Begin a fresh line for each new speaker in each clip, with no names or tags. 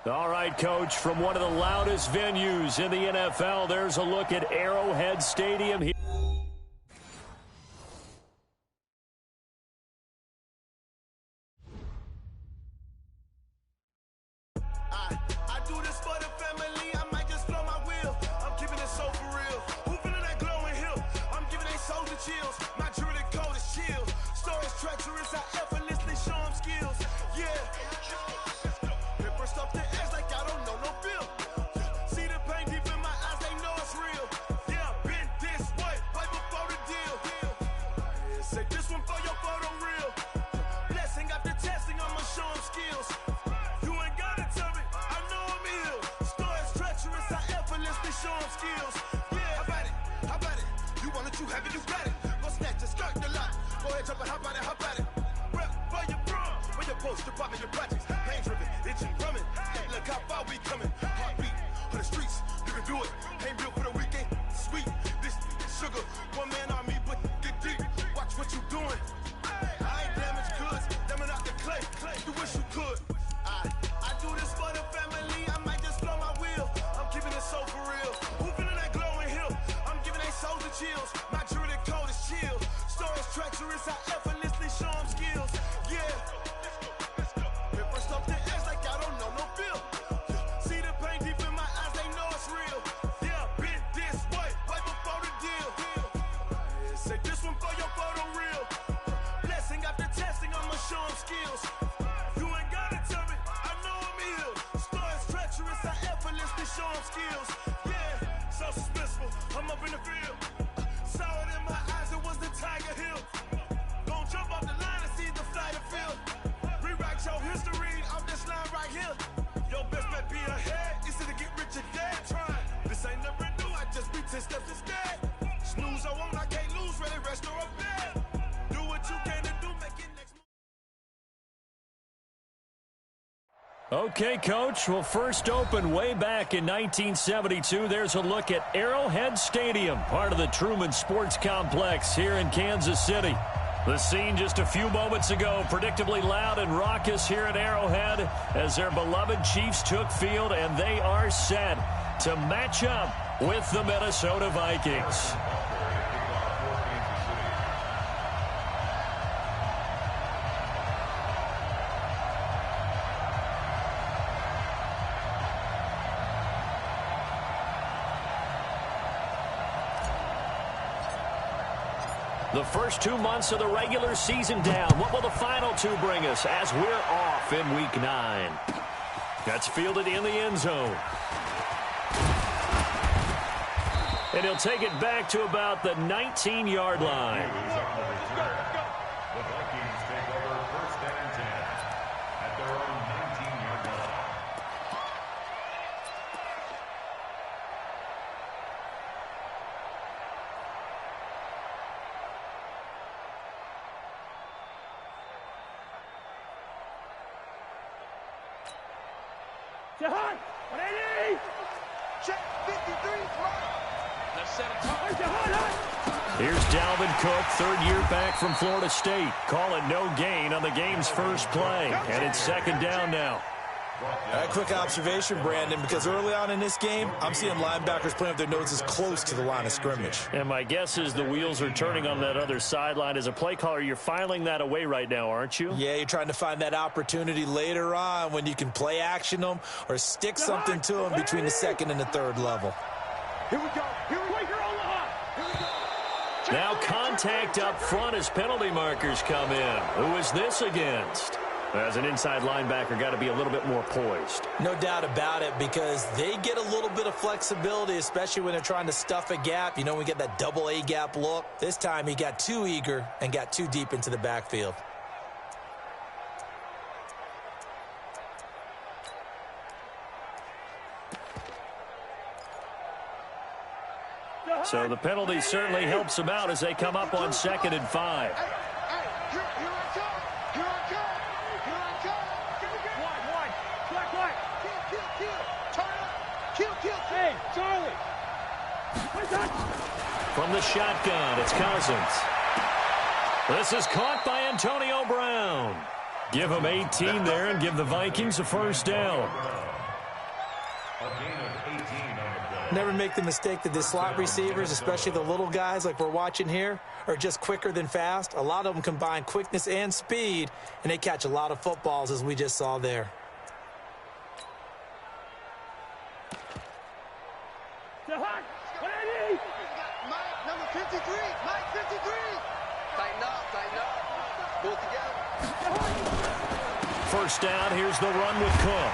All right, Coach, from one of the loudest venues in the NFL, there's a look at Arrowhead Stadium here.
I do this for the family, I might just blow my wheel. I'm keeping it so for real. Who feeling that glowing hill? I'm giving they soldier chills. My jewelry code is chill. Stories treacherous, I effortlessly show them skills. Yeah. Paper stuff the edge like I don't know no feel. See the pain deep in my eyes, they know it's real. Yeah, been this way, right before the deal. Say this one for your photo real. Blessing after testing, I'ma show them skills. You ain't gotta tell me, I know I'm ill. Stories treacherous, I effortlessly show them skills. Yeah, how about it? You want it, you have it, you got it. Go snatch it, skirt the lot. Go ahead, jump it, how about it? Rep for your bro, for your post, your pop, and your projects. Pain driven, itching, drumming. Look how far we coming. Heartbeat for the streets, you can do it. Ain't built for the weekend, sweet. This sugar, one man army, but get deep. Watch what you doing. I ain't damaged goods, damn out the clay. You wish you could. I do this for the family, I might just blow my wheel. I'm keeping it so for real. Who feeling that glowing hill? I'm giving they soldier chills. My jewelry code is chill. Stories treacherous, I effortlessly show them skills. Yeah. Paper stuff the edge like I don't know no feel. See the pain deep in my eyes, they know it's real. Yeah, been this way, right before the deal. Say this one for your photo real. Blessing after testing, I'ma show them skills. You ain't gotta tell me, I know I'm ill. Stories treacherous, I effortlessly show them skills. Yeah, so suspenseful, I'm up in the field. Saw it in my eyes, it was the Tiger Hill. Gon' jump off the line and see the flight of field. Rewrite your history off this line right here. Your best bet be ahead, easy to get rich or dead. Trying, this ain't never new, I just be 10 steps instead. Snooze I won't, I can't lose, ready, rest or up bed. Do what you can to do, make it next.
Okay, Coach. Well, first opened way back in 1972. There's a look at Arrowhead Stadium, part of the Truman Sports Complex here in Kansas City. The scene just a few moments ago, predictably loud and raucous here at Arrowhead as their beloved Chiefs took field, and they are set to match up with the Minnesota Vikings. The first 2 months of the regular season down. What will the final two bring us as we're off in Week 9? That's fielded in the end zone. And he'll take it back to about the 19-yard line.
The Vikings take over 1st and 10 at their own 19-yard line.
Jahan, 180! Check 53, the center.
Here's Dalvin Cook, third-year back from Florida State. Call it no gain on the game's first play. And it's second down now.
A quick observation, Brandon, because early on in this game, I'm seeing linebackers playing with their noses close to the line of scrimmage.
And my guess is the wheels are turning on that other sideline. As a play caller, you're filing that away right now, aren't you?
Yeah, you're trying to find that opportunity later on when you can play action them or stick something to them between the second and the third level.
Here we go. Here we go.
Now contact up front as penalty markers come in. Who is this against? As an inside linebacker, got to be a little bit more poised.
No doubt about it, because they get a little bit of flexibility, especially when they're trying to stuff a gap. You know, we get that double A gap look. This time he got too eager and got too deep into the backfield.
So the penalty certainly helps them out as they come up on 2nd and 5.
Hey, Charlie!
From the shotgun, it's Cousins. This is caught by Antonio Brown. Give him 18 there and give the Vikings a first down.
A gain of 18 on the play.
Never make the mistake that the slot receivers, especially the little guys like we're watching here, are just quicker than fast. A lot of them combine quickness and speed, and they catch a lot of footballs, as we just saw there.
Mike, number 53. Mike, 53. Tighten up. Pull together.
First down, here's the run with Cook.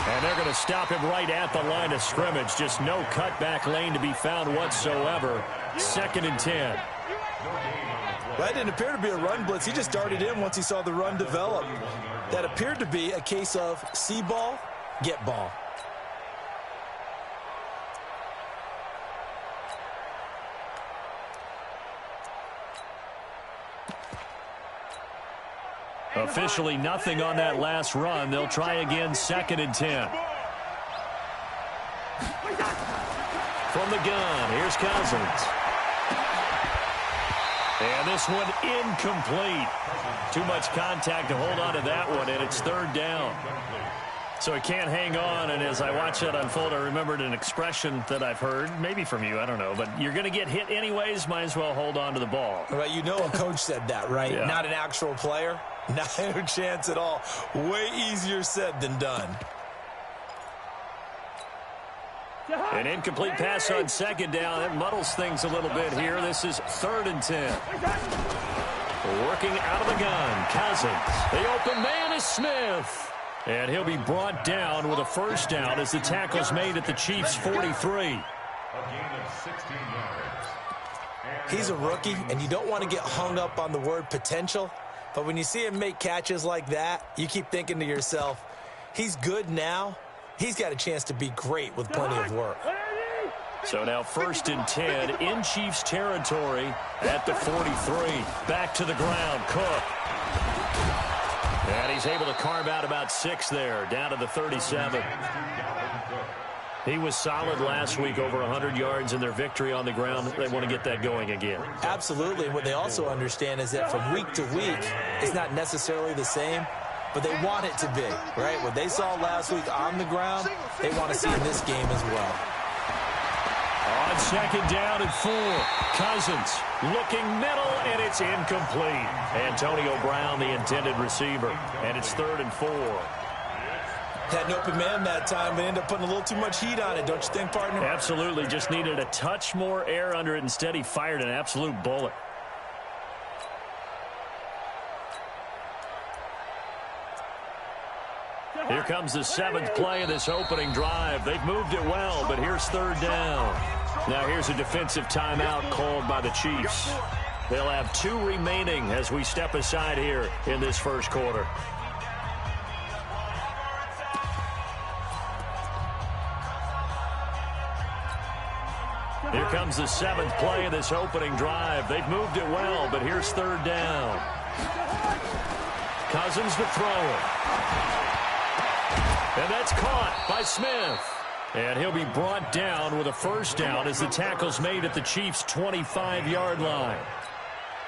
And they're going to stop him right at the line of scrimmage. Just no cutback lane to be found whatsoever. 2nd and 10.
That didn't appear to be a run blitz. He just darted in once he saw the run develop. That appeared to be a case of see ball, get ball.
Officially nothing on that last run. They'll try again, 2nd and 10. From the gun, here's Cousins. And this one incomplete. Too much contact to hold on to that one, and it's 3rd down. So he can't hang on, and as I watch that unfold, I remembered an expression that I've heard, maybe from you, I don't know, but you're going to get hit anyways, might as well hold on to the ball.
Right, you know a coach said that, right?
Yeah.
Not an actual player. Not a chance at all. Way easier said than done.
An incomplete pass on 2nd down. That muddles things a little bit here. This is 3rd and 10. Working out of the gun, Cousins. The open man is Smith. And he'll be brought down with a first down as the tackle's made at the Chiefs' 43.
A gain of 16 yards.
He's a rookie, and you don't want to get hung up on the word potential. But when you see him make catches like that, you keep thinking to yourself, he's good now. He's got a chance to be great with plenty of work.
So now 1st and 10 in Chiefs territory at the 43. Back to the ground, Cook. And he's able to carve out about 6 there, down to the 37. He was solid last week, over 100 yards in their victory on the ground. They want to get that going again.
Absolutely. And what they also understand is that from week to week, it's not necessarily the same, but they want it to be, right? What they saw last week on the ground, they want to see in this game as well.
On 2nd down and 4, Cousins looking middle, and it's incomplete. Antonio Brown, the intended receiver, and it's 3rd and 4.
Had an open man that time, but ended up putting a little too much heat on it, don't you think, partner?
Absolutely. Just needed a touch more air under it. Instead, he fired an absolute bullet. Here comes the 7th play of this opening drive. They've moved it well, but here's 3rd down. Now here's a defensive timeout called by the Chiefs. They'll have 2 remaining as we step aside here in this first quarter. Here comes the 7th play of this opening drive. They've moved it well, but here's 3rd down. Cousins to throw it. And that's caught by Smith. And he'll be brought down with a first down as the tackle's made at the Chiefs' 25-yard line.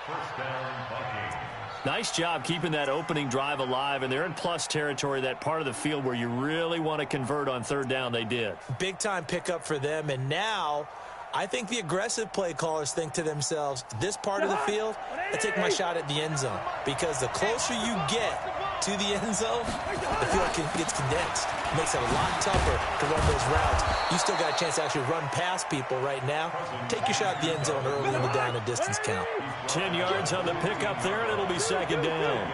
First down, Vikings.
Nice job keeping that opening drive alive, and they're in plus territory, that part of the field where you really want to convert on 3rd down. They did.
Big-time pickup for them, and now I think the aggressive play callers think to themselves, this part of the field, I take my shot at the end zone. Because the closer you get to the end zone, the field gets condensed. It makes it a lot tougher to run those routes. You still got a chance to actually run past people right now. Take your shot at the end zone early in the down and distance count.
10 yards on the pickup there, and it'll be 2nd down.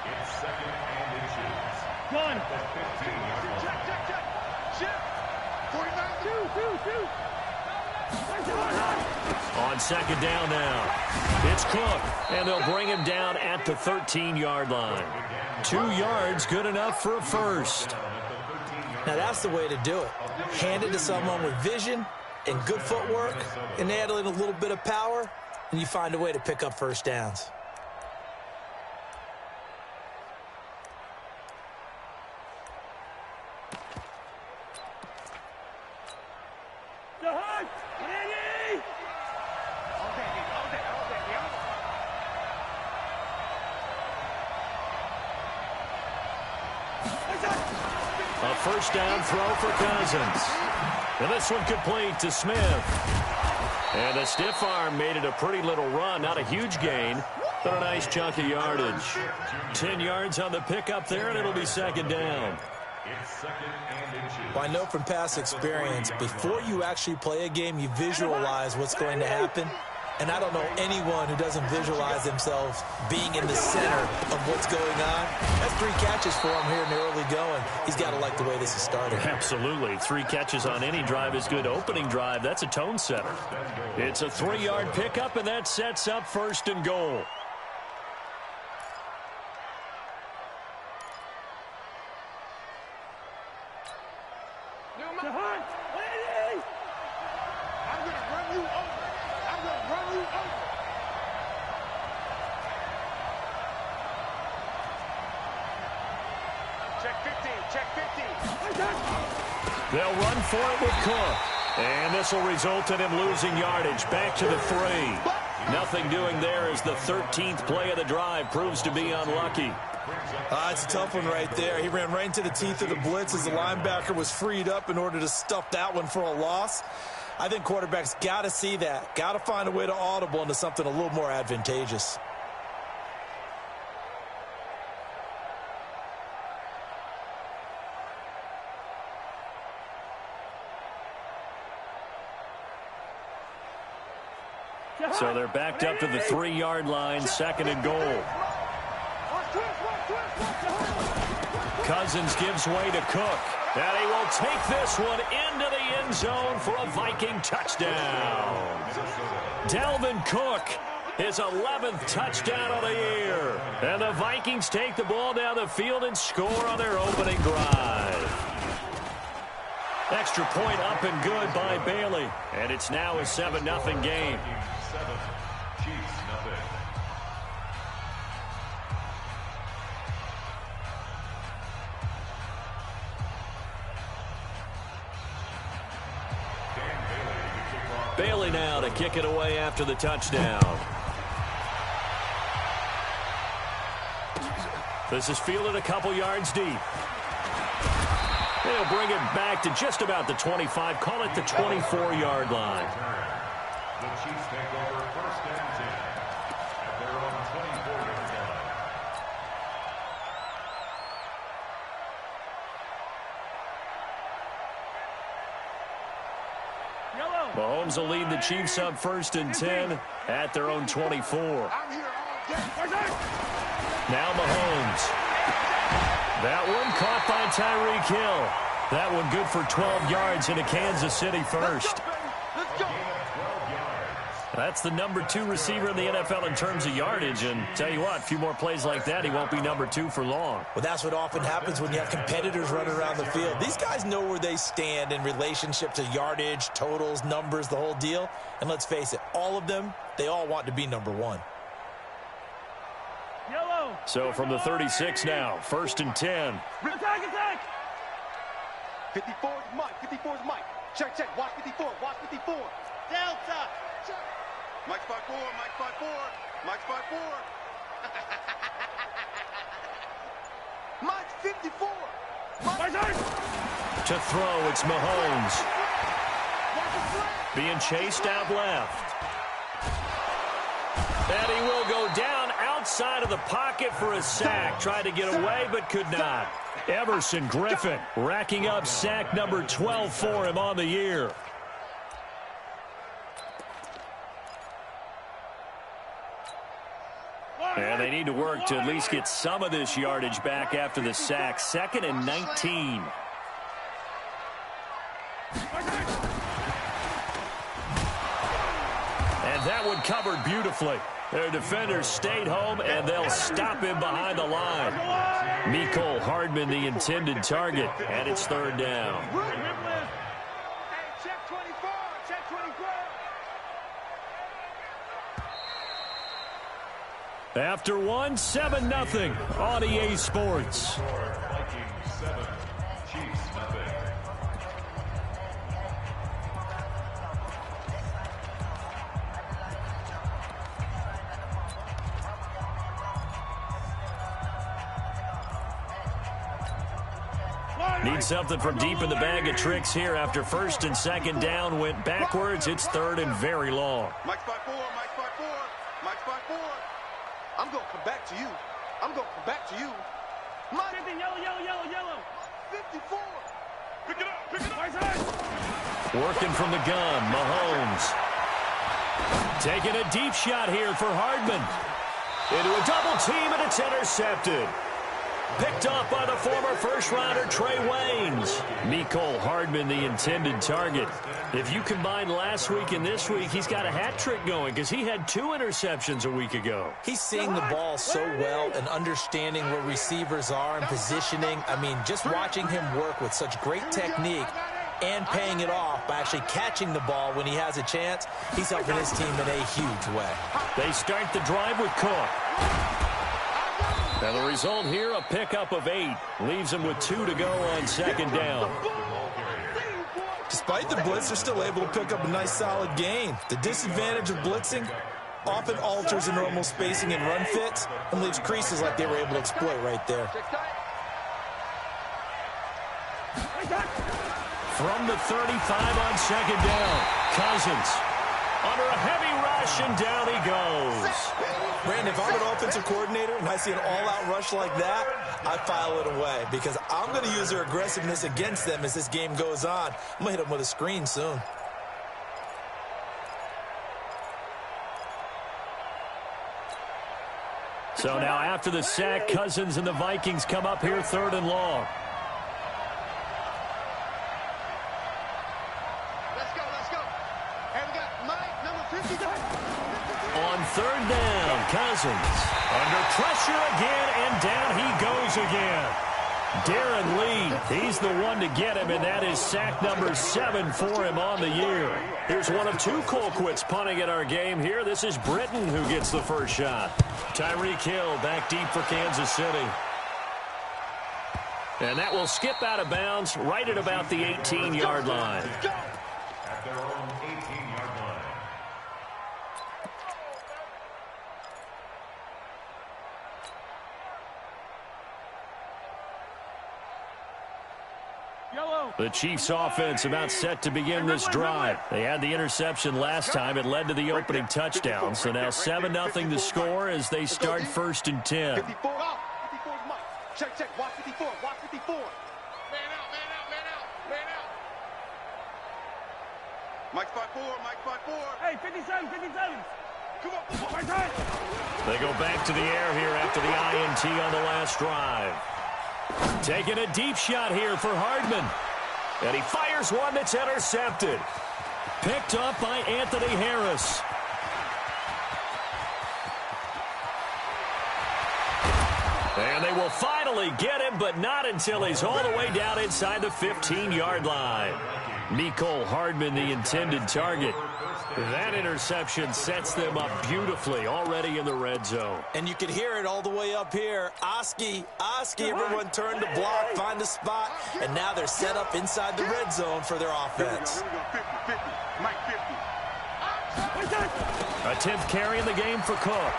It's 2nd and inches.
One.
The 15-yard line.
Check. 49.
On 2nd down now, it's Cook, and they'll bring him down at the 13-yard line. 2 yards, good enough for a first.
Now that's the way to do it. Hand it to someone with vision and good footwork, and add in a little bit of power, and you find a way to pick up first downs.
A first down throw for Cousins. And this one complete to Smith. And a stiff arm made it a pretty little run. Not a huge gain, but a nice chunk of yardage. 10 yards on the pickup there, and it'll be second down.
Well, I know from past experience, before you actually play a game, you visualize what's going to happen. And I don't know anyone who doesn't visualize themselves being in the center of what's going on. That's 3 catches for him here in the early going. He's got to like the way this is starting.
Absolutely. 3 catches on any drive is good. Opening drive, that's a tone setter. It's a 3-yard pickup, and that sets up first and goal. They'll run for it with Cook. And this will result in him losing yardage. Back to the 3. Nothing doing there as the 13th play of the drive proves to be unlucky.
It's a tough one right there. He ran right into the teeth of the blitz as the linebacker was freed up in order to stuff that one for a loss. I think quarterbacks got to see that. Got to find a way to audible into something a little more advantageous.
So they're backed up to the 3-yard line, second and goal. Cousins gives way to Cook. And he will take this one into the end zone for a Viking touchdown. Dalvin Cook, his 11th touchdown of the year. And the Vikings take the ball down the field and score on their opening drive. Extra point up and good by Bailey. And it's now a 7-0 game. Bailey now to kick it away after the touchdown. This is fielded a couple yards deep. They'll bring it back to just about the 25, call it the 24-yard line.
The Chiefs take over first and 10 at their own 24-yard line.
Mahomes will lead the Chiefs up first and 10 at their own 24. Now Mahomes. That one caught by Tyreek Hill. That one good for 12 yards into Kansas City first. That's the number 2 receiver in the NFL in terms of yardage. And tell you what, a few more plays like that, he won't be number 2 for long.
Well, that's what often happens when you have competitors running around the field. These guys know where they stand in relationship to yardage, totals, numbers, the whole deal. And let's face it, all of them, they all want to be number 1.
So from the 36 now, first and 10.
Attack! 54 is Mike. 54 is Mike. Check. Watch 54. Watch 54. Delta. Check. Mike's 5'4. Mike's 5'4. Mike's 5'4. Mike's 54.
To throw, it's Mahomes. Being chased out left. And he will go down outside of the pocket for a sack. Tried to get away, but could not. Everson Griffin racking up sack number 12 for him on the year. And they need to work to at least get some of this yardage back after the sack. 2nd and 19. And that one covered beautifully. Their defenders stayed home, and they'll stop him behind the line. Mecole Hardman, the intended target, and it's 3rd down.
Check 24. Check 24.
After one, 7-0 on EA Sports.
Vikings 7, Chiefs nothing.
Need something from deep in the bag of tricks here after first and second down went backwards. It's third and very long.
Mike spot 4, Mike spot 4, Mike spot 4. I'm going to come back to you. I'm going to come back to you. Mike. Yellow. 54. Pick it up, pick it up.
Working from the gun, Mahomes. Taking a deep shot here for Hardman. Into a double team, and it's intercepted. Picked off by the former first-rounder Trey Waynes. Mecole Hardman, the intended target. If you combine last week and this week, he's got a hat trick going because he had 2 interceptions a week ago.
He's seeing the ball so well and understanding where receivers are and positioning. I mean, just watching him work with such great technique and paying it off by actually catching the ball when he has a chance, he's helping his team in a huge way.
They start the drive with Cook. And the result here, a pickup of 8. Leaves him with 2 to go on second down.
Despite the blitz, they're still able to pick up a nice, solid gain. The disadvantage of blitzing often alters the normal spacing and run fits and leaves creases like they were able to exploit right there.
From the 35 on second down, Cousins under a heavy rush, and down he goes.
Brandon, if I'm an offensive coordinator and I see an all-out rush like that, I file it away because I'm going to use their aggressiveness against them as this game goes on. I'm going to hit them with a screen soon.
So now after the sack, Cousins and the Vikings come up here third and long.
Let's go. And we got Mike, number 50.
On third down, Cousins under pressure again, and down he goes again. Darren Lee, he's the one to get him, and that is sack number 7 for him on the year. Here's one of 2 Colquitts punting at our game here. This is Britton who gets the first shot. Tyreek Hill back deep for Kansas City. And that will skip out of bounds right at about the 18-yard line.
At their own 18-yard line.
The Chiefs offense about set to begin this drive. They had the interception last time. It led to the opening touchdown. So now 7-0 to score as they start first and 10.
54 is Mike. Check. Watch 54. Watch 54. Man out. Mike spot 4.
Hey, 57.
Come on.
They go back to the air here after the INT on the last drive. Taking a deep shot here for Hardman. And he fires one that's intercepted. Picked up by Anthony Harris. And they will finally get him, but not until he's all the way down inside the 15-yard line. Mecole Hardman, the intended target. That interception sets them up beautifully already in the red zone.
And you can hear it all the way up here. Oski, everyone turned to block, find a spot, and now they're set up inside the red zone for their offense.
Here we go. 50. Mike 50.
A 10th carry in the game for Cook.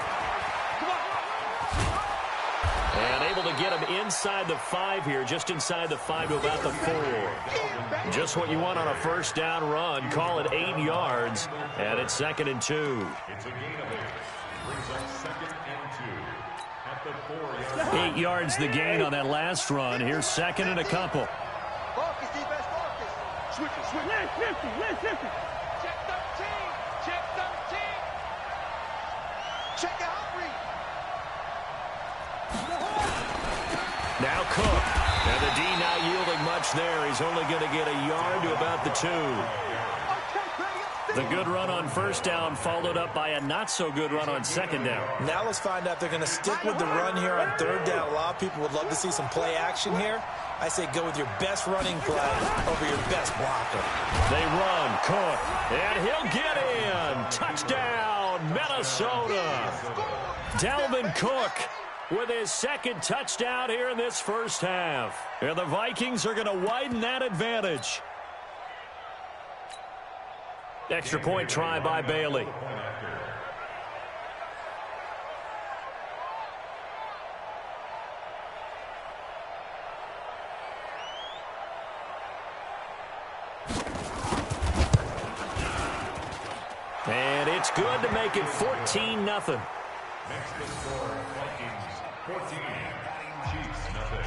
And able to get him inside the 5 here, just inside the 5 to about the 4. Just what you want on a first down run. Call it 8 yards, and it's 2nd and 2.
It's a gain of 8. Brings up 2nd and 2. At the 4-yard line.
8 yards the gain on that last run. Here's 2nd and a couple.
Focus, defense, focus. Switch.
Left 50.
Check 13. Check out Humphrey.
Now Cook. And the D not yielding much there. He's only going to get a yard to about the 2. The good run on first down followed up by a not-so-good run on second down.
Now let's find out if they're going to stick with the run here on third down. A lot of people would love to see some play action here. I say go with your best running play over your best blocker.
They run, Cook, and he'll get in. Touchdown, Minnesota. Dalvin Cook with his 2nd touchdown here in this first half. And the Vikings are going to widen that advantage. Extra point try by Bailey. It's good to make it 14-0.
Next to score, Vikings 14, Chiefs nothing.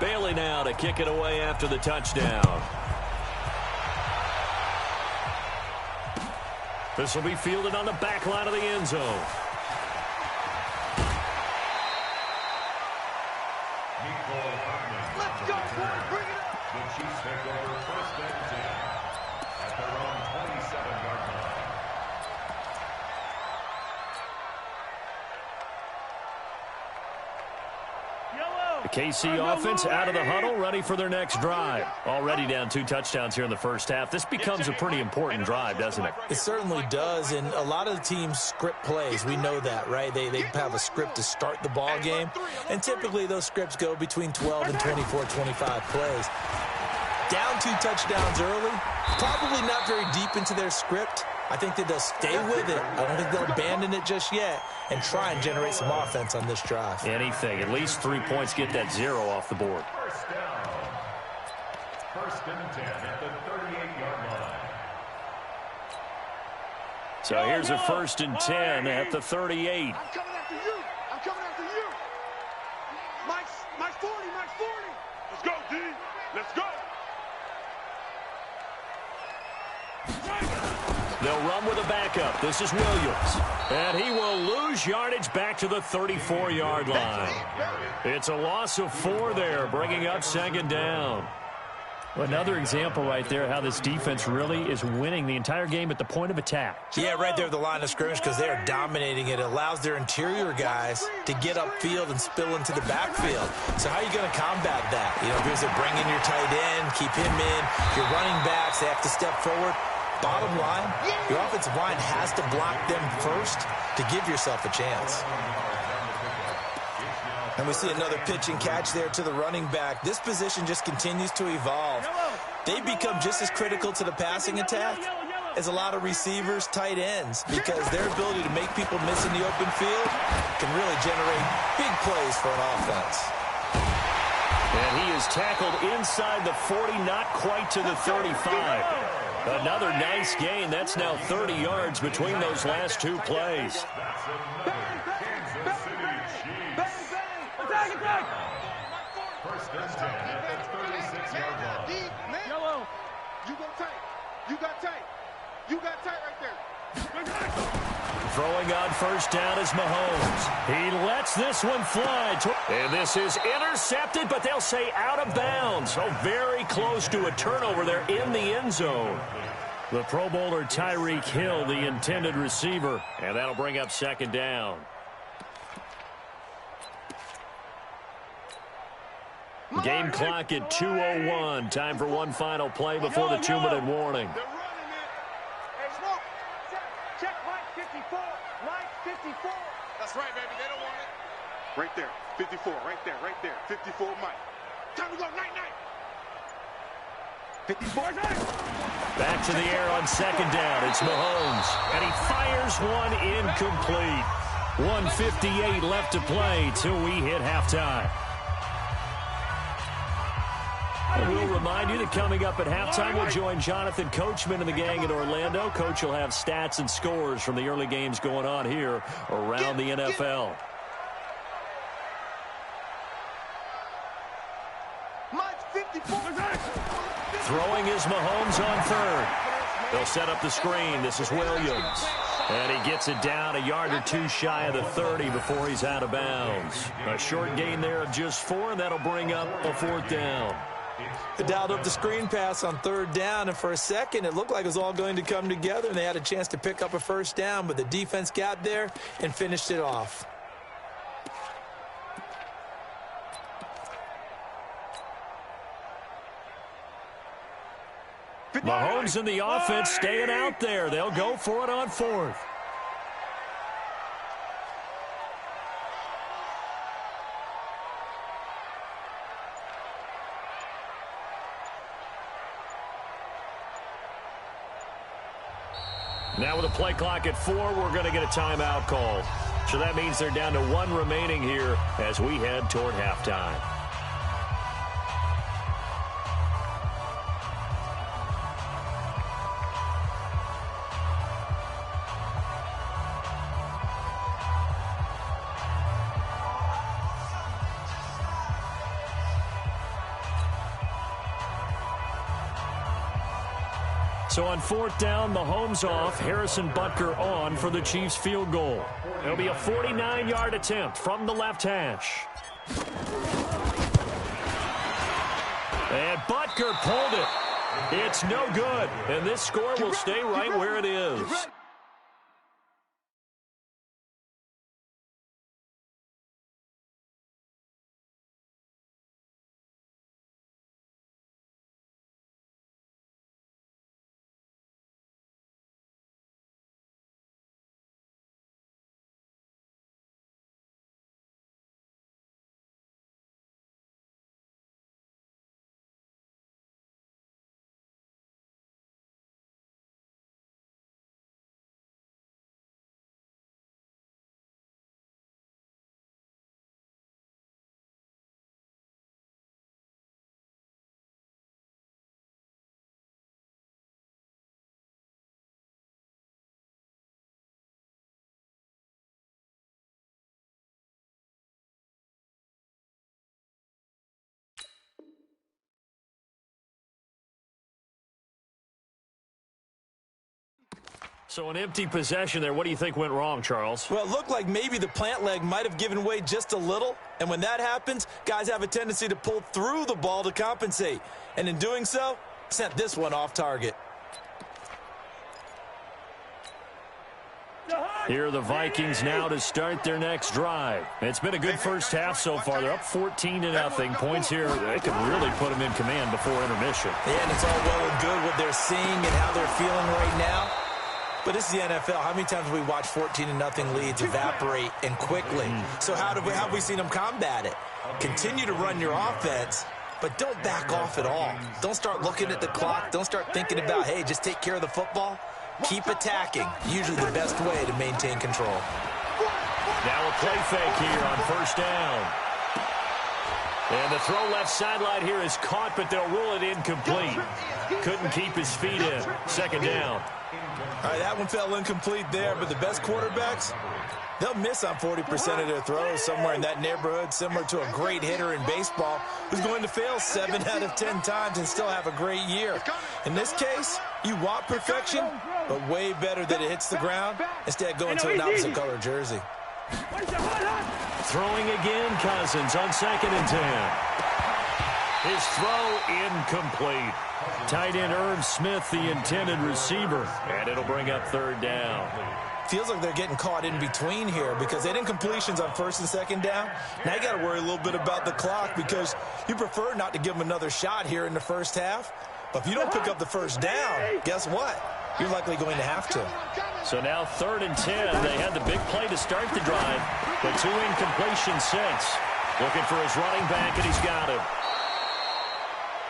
Bailey now to kick it away after the touchdown. This will be fielded on the back line of the end zone.
Let's go, boys. Bring it up.
The Chiefs take over first and 10 at their own 27-yard line.
The KC offense out of the huddle, ready for their next drive. Already down 2 touchdowns here in the first half. This becomes a pretty important drive, doesn't it?
It certainly does, and a lot of the teams script plays. We know that, right? They have a script to start the ball game, and typically those scripts go between 12 and 24, 25 plays. Down 2 touchdowns early, probably not very deep into their script. I think that they'll stay with it. I don't think they'll abandon it just yet and try and generate some offense on this drive.
Anything. At least 3 points, get that 0 off the board.
First down. First and 10 at the 38-yard line.
So here's a first and 10 at the 38.
I'm coming after you. I'm coming after you. Mike's 40. Mike's 40. Let's go, D. Let's go.
They'll run with a backup. This is Williams. And he will lose yardage back to the 34-yard line. It's a loss of 4 there, bringing up second down.
Another example right there how this defense really is winning the entire game at the point of attack.
Yeah, right there at the line of scrimmage because they are dominating it. It allows their interior guys to get upfield and spill into the backfield. So how are you going to combat that? You know, because they bring in your tight end, keep him in. Your running backs, they have to step forward. Bottom line, your offensive line has to block them first to give yourself a chance. And we see another pitch and catch there to the running back. This position just continues to evolve. They become just as critical to the passing attack as a lot of receivers, tight ends, because their ability to make people miss in the open field can really generate big plays for an offense.
And he is tackled inside the 40, not quite to the 35. Another nice gain. That's now 30 yards between those last 2 plays.
That's another Kansas City Chiefs.
Attack!
First and 10 at the 36-yard line.
Yellow.
You go tight. You got tight. You got tight right there.
Throwing on first down is Mahomes. He lets this one fly. And this is intercepted, but they'll say out of bounds. So very close to a turnover there in the end zone. The Pro Bowler Tyreek Hill, the intended receiver. And that'll bring up second down. Game clock at 2:01. Time for one final play before the 2-minute warning.
They're running it. Hey, Smoke. Check Mike 54. Mike 54. That's right, baby. They don't want it. Right there. 54. Right there. Right there. 54 Mike. Time to go. Night. 54.
Back to the air on second down. It's Mahomes. And he fires one incomplete. 1:58 left to play till we hit halftime. And we'll remind you that coming up at halftime, we'll join Jonathan Coachman and the gang in Orlando. Coach will have stats and scores from the early games going on here around the NFL. Throwing is Mahomes on third. They'll set up the screen. This is Williams. And he gets it down a yard or 2 shy of the 30 before he's out of bounds. A short gain there of just 4, and that'll bring up a 4th down.
They dialed up the screen pass on third down, and for a second, it looked like it was all going to come together, and they had a chance to pick up a first down, but the defense got there and finished it off.
Mahomes and the offense staying out there. They'll go for it on 4th. Now with a play clock at 4, we're going to get a timeout call. So that means they're down to 1 remaining here as we head toward halftime. So on 4th down, Mahomes off, Harrison Butker on for the Chiefs field goal. It'll be a 49-yard attempt from the left hash. And Butker pulled it. It's no good. And this score will stay right where it is. So an empty possession there. What do you think went wrong, Charles?
Well, it looked like maybe the plant leg might have given way just a little. And when that happens, guys have a tendency to pull through the ball to compensate. And in doing so, sent this one off target.
Here are the Vikings now to start their next drive. It's been a good first half so far. They're up 14-0. Points here, they can really put them in command before intermission.
Yeah, and it's all well and good what they're seeing and how they're feeling right now. But this is the NFL. How many times have we watched 14-0 leads evaporate and quickly? So how have we seen them combat it? Continue to run your offense, but don't back off at all. Don't start looking at the clock. Don't start thinking about, hey, just take care of the football. Keep attacking. Usually the best way to maintain control.
Now a play fake here on 1st down. And the throw left sideline here is caught, but they'll rule it incomplete. Couldn't keep his feet in. 2nd down.
All right, that one fell incomplete there, but the best quarterbacks, they'll miss on 40% of their throws, somewhere in that neighborhood, similar to a great hitter in baseball who's going to fail 7 out of 10 times and still have a great year. In this case, you want perfection, but way better that it hits the ground instead going to an opposite color jersey.
Throwing again, Cousins on 2nd and 10. His throw incomplete. Tight end Irv Smith, the intended receiver, and it'll bring up 3rd down.
Feels like they're getting caught in between here because they did incompletions on 1st and 2nd down. Now you got to worry a little bit about the clock because you prefer not to give them another shot here in the first half. But if you don't pick up the 1st down, guess what? You're likely going to have to.
So now 3rd and 10. They had the big play to start the drive, but 2 incompletions since. Looking for his running back, and he's got him.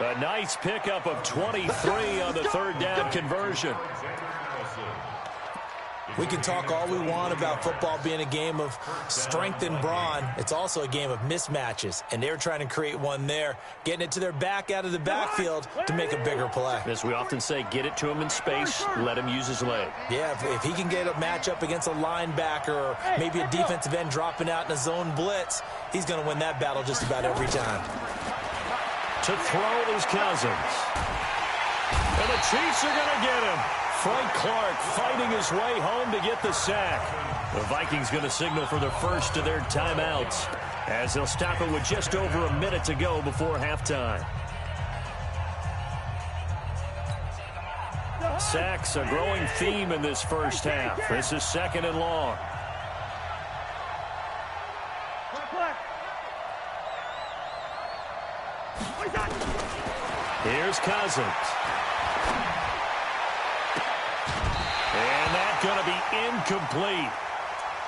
A nice pickup of 23 on the 3rd down conversion.
We can talk all we want about football being a game of strength and brawn. It's also a game of mismatches, and they're trying to create one there, getting it to their back out of the backfield to make a bigger play.
As we often say, get it to him in space, let him use his leg.
Yeah, if he can get a matchup against a linebacker or maybe a defensive end dropping out in a zone blitz, he's going to win that battle just about every time.
To throw is Cousins. And the Chiefs are going to get him. Frank Clark fighting his way home to get the sack. The Vikings going to signal for the first of their timeouts as they'll stop it with just over a minute to go before halftime. Sacks, a growing theme in this first half. This is 2nd and long. Here's Cousins. And that's going to be incomplete.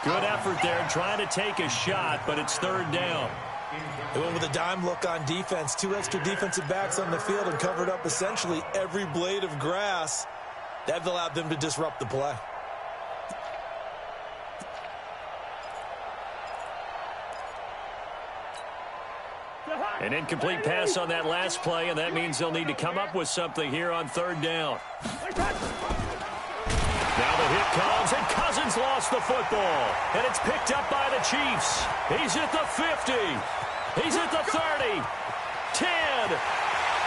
Good effort there trying to take a shot, but it's 3rd down.
They went with a dime look on defense. 2 extra defensive backs on the field and covered up essentially every blade of grass. That allowed them to disrupt the play.
An incomplete pass on that last play, and that means they'll need to come up with something here on third down. Now the hit comes, and Cousins lost the football. And it's picked up by the Chiefs. He's at the 50. He's at the 30. 10.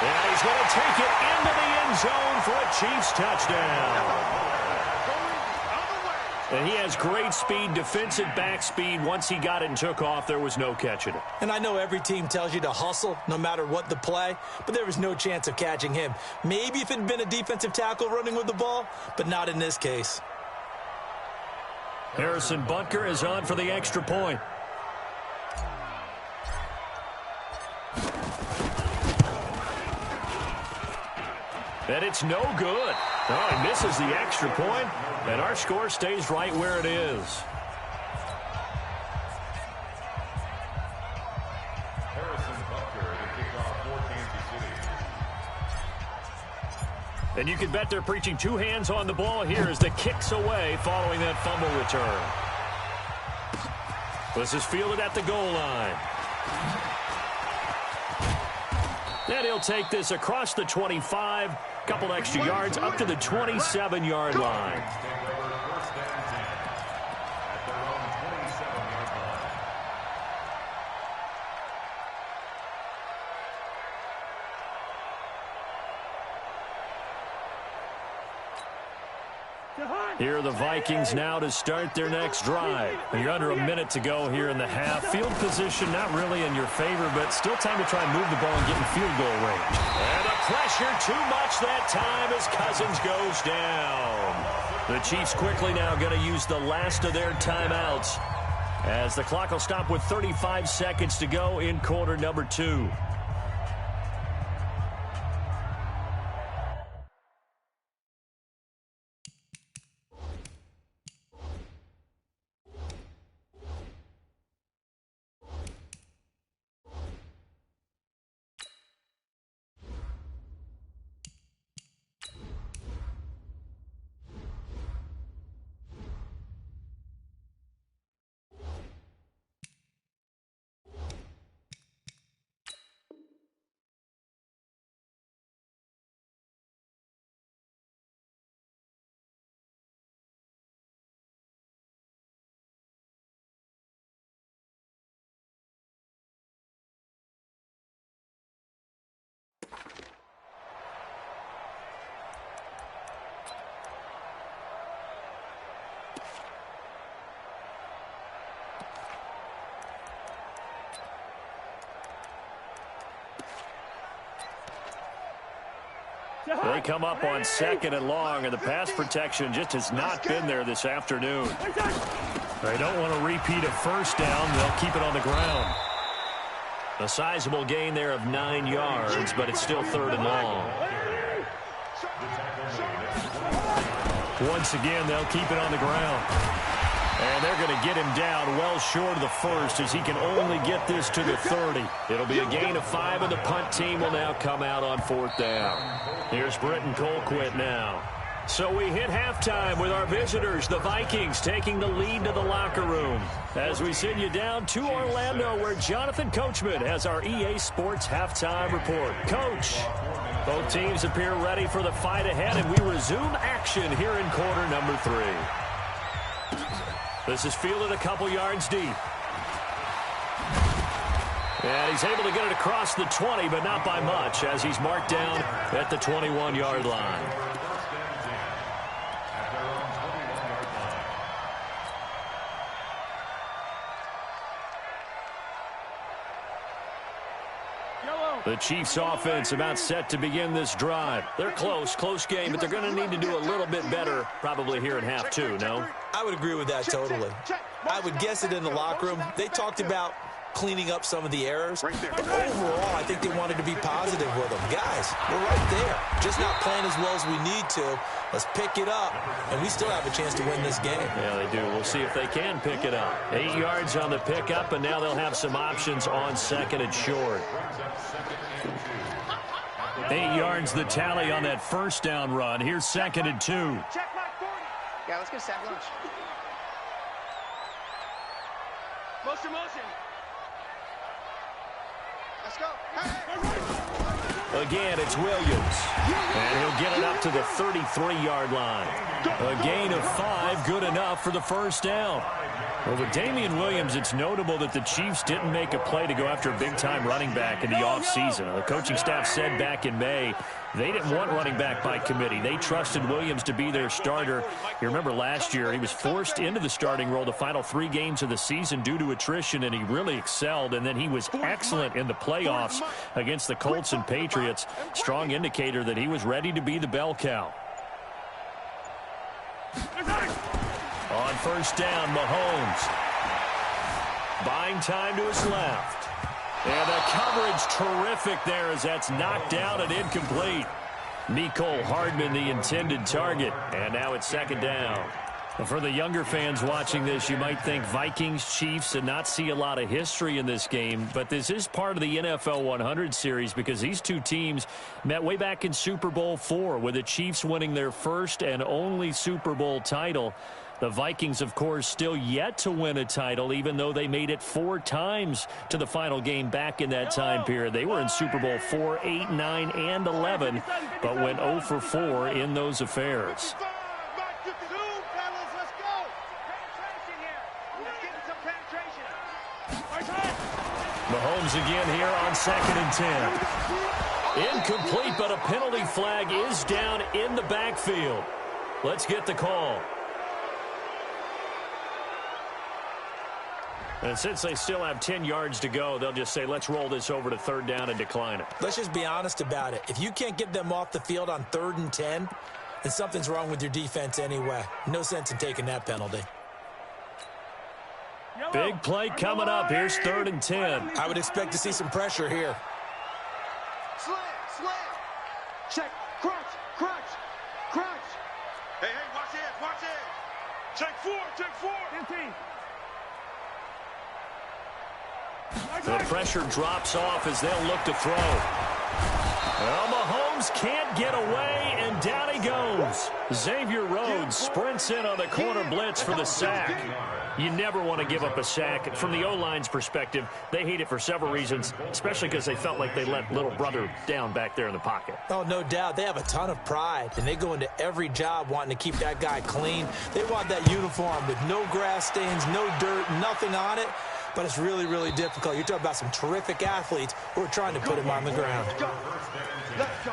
And he's going to take it into the end zone for a Chiefs touchdown. And he has great speed, defensive back speed. Once he got it and took off, there was no catching it.
And I know every team tells you to hustle no matter what the play, but there was no chance of catching him. Maybe if it had been a defensive tackle running with the ball, but not in this case.
Harrison Butker is on for the extra point. And it's no good. Oh, he misses the extra point, and our score stays right where it is.
Harrison Butker, the kickoff for Kansas City.
And you can bet they're preaching two hands on the ball here as the kick's away following that fumble return. This is fielded at the goal line. And he'll take this across the 25, couple extra yards up to the 27-yard line. Here are the Vikings now to start their next drive. You're under a minute to go here in the half. Field position not really in your favor, but still time to try and move the ball and get in field goal range. And the pressure too much that time as Cousins goes down. The Chiefs quickly now going to use the last of their timeouts as the clock will stop with 35 seconds to go in quarter number 2. They come up on 2nd and long, and the pass protection just has not been there this afternoon. They don't want to repeat a first down. They'll keep it on the ground. A sizable gain there of 9 yards, but it's still 3rd and long. Once again, they'll keep it on the ground. And they're going to get him down well short of the first as he can only get this to the 30. It'll be a gain of 5, and the punt team will now come out on 4th down. Here's Britton Colquitt now. So we hit halftime with our visitors, the Vikings, taking the lead to the locker room. As we send you down to Orlando, where Jonathan Coachman has our EA Sports halftime report. Coach, both teams appear ready for the fight ahead, and we resume action here in quarter number 3. This is fielded a couple yards deep. And he's able to get it across the 20, but not by much, as he's marked down at the 21-yard line. The Chiefs offense about set to begin this drive. They're close game, but they're going to need to do a little bit better probably here in half 2, no?
I would agree with that totally. I would guess it in the locker room. They talked about cleaning up some of the errors. But overall, I think they wanted to be positive with them. Guys, we're right there. Just not playing as well as we need to. Let's pick it up, and we still have a chance to win this game.
Yeah, they do. We'll see if they can pick it up. 8 yards on the pickup, and now they'll have some options on 2nd and short. 8 yards the tally on that first down run. Here's 2nd and 2.
Check my 40.
Yeah, let's get sack lunch.
Motion, motion.
Let's go. Hey.
Again, it's Williams. And he'll get it up to the 33-yard line. A gain of 5, good enough for the first down. Well, with Damian Williams, it's notable that the Chiefs didn't make a play to go after a big-time running back in the offseason. The coaching staff said back in May they didn't want running back by committee. They trusted Williams to be their starter. You remember last year, he was forced into the starting role the final 3 games of the season due to attrition, and he really excelled. And then he was excellent in the playoffs against the Colts and Patriots. Strong indicator that he was ready to be the bell cow. On first down, Mahomes. Buying time to his left. And the coverage terrific there as that's knocked down and incomplete. Mecole Hardman, the intended target. And now it's 2nd down. For the younger fans watching this, you might think Vikings, Chiefs, and not see a lot of history in this game. But this is part of the NFL 100 series because these two teams met way back in Super Bowl IV with the Chiefs winning their first and only Super Bowl title. The Vikings, of course, still yet to win a title, even though they made it 4 times to the final game back in that time period. They were in Super Bowl 4, 8, 9, and 11, but went 0 for 4 in those affairs. Mahomes again here on 2nd and 10. Incomplete, but a penalty flag is down in the backfield. Let's get the call. And since they still have 10 yards to go, they'll just say, let's roll this over to 3rd down and decline it.
Let's just be honest about it. If you can't get them off the field on 3rd and 10, then something's wrong with your defense anyway. No sense in taking that penalty.
Big play coming up. Here's 3rd and 10.
I would expect to see some pressure here.
Slam, slam. Check, crunch, crunch, crunch. Hey, watch it. Check 4, check 4.
15.
The pressure drops off as they'll look to throw. Well, Mahomes can't get away, and down he goes. Xavier Rhodes sprints in on the corner blitz for the sack. You never want to give up a sack. From the O-line's perspective, they hate it for several reasons, especially because they felt like they let little brother down back there in the pocket.
Oh, no doubt. They have a ton of pride, and they go into every job wanting to keep that guy clean. They want that uniform with no grass stains, no dirt, nothing on it. But it's really, really difficult. You're talking about some terrific athletes who are trying to put him on the ground.
Let's go.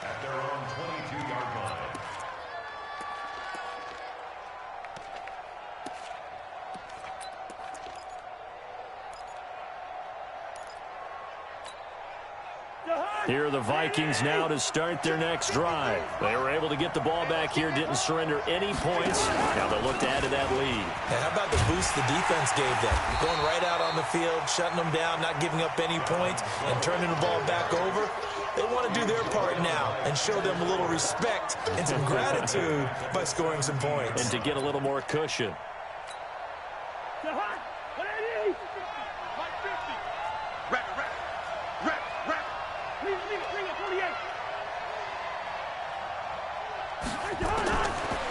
At their own 22-yard line.
Here are the Vikings now to start their next drive. They were able to get the ball back here, didn't surrender any points. Now they'll look to add to that lead.
Hey, how about the boost the defense gave them? Going right out on the field, shutting them down, not giving up any points, and turning the ball back over. They want to do their part now and show them a little respect and some gratitude by scoring some points.
And to get a little more cushion.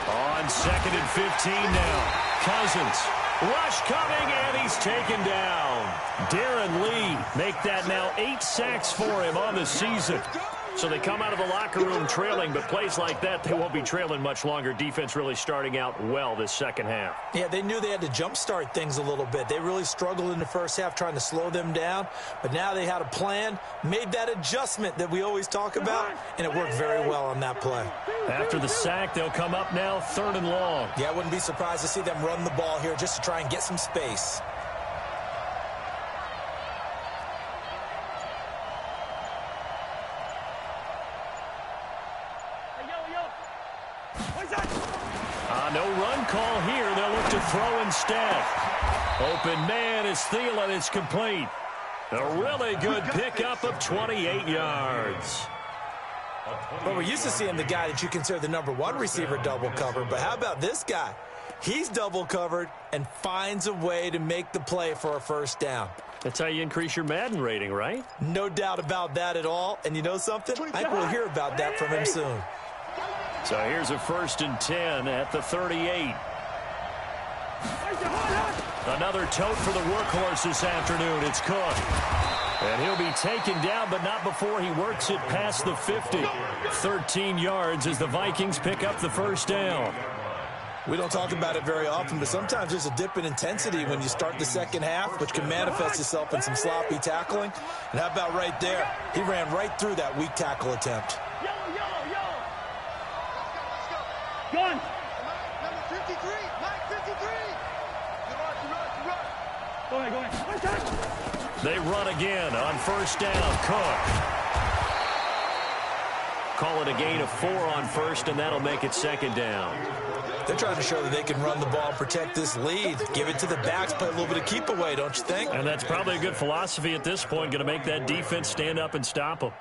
On 2nd and 15 now. Cousins. Rush coming, and he's taken down. Darren Lee make that now 8 sacks for him on the season. So they come out of the locker room trailing, but plays like that, they won't be trailing much longer. Defense really starting out well this second half.
Yeah, they knew they had to jumpstart things a little bit. They really struggled in the first half trying to slow them down, but now they had a plan, made that adjustment that we always talk about, and it worked very well on that play.
After the sack, they'll come up now 3rd and long.
Yeah, I wouldn't be surprised to see them run the ball here just to try and get some space.
No run call here. They'll look to throw instead. Open man is Thielen. It's complete. A really good pickup of 28 yards.
Well, we're used to seeing the guy that you consider the #1 receiver double covered, but how about this guy? He's double covered and finds a way to make the play for a first down.
That's how you increase your Madden rating, right?
No doubt about that at all. And you know something? I think we'll hear about that from him soon.
So here's a 1st and 10 at the 38. Another tote for the workhorse this afternoon. It's Cook. And he'll be taken down, but not before he works it past the 50. 13 yards as the Vikings pick up the first down.
We don't talk about it very often, but sometimes there's a dip in intensity when you start the second half, which can manifest itself in some sloppy tackling. And how about right there? He ran right through that weak tackle attempt.
Gun.
Number 53, Mike 53. You run.
Go ahead.
They run again on first down. Cook. Call it a gain of 4 on first, and that'll make it second down.
They're trying to show that they can run the ball and protect this lead. Give it to the backs, play a little bit of keep away, don't you think?
And that's probably a good philosophy at this point, going to make that defense stand up and stop them.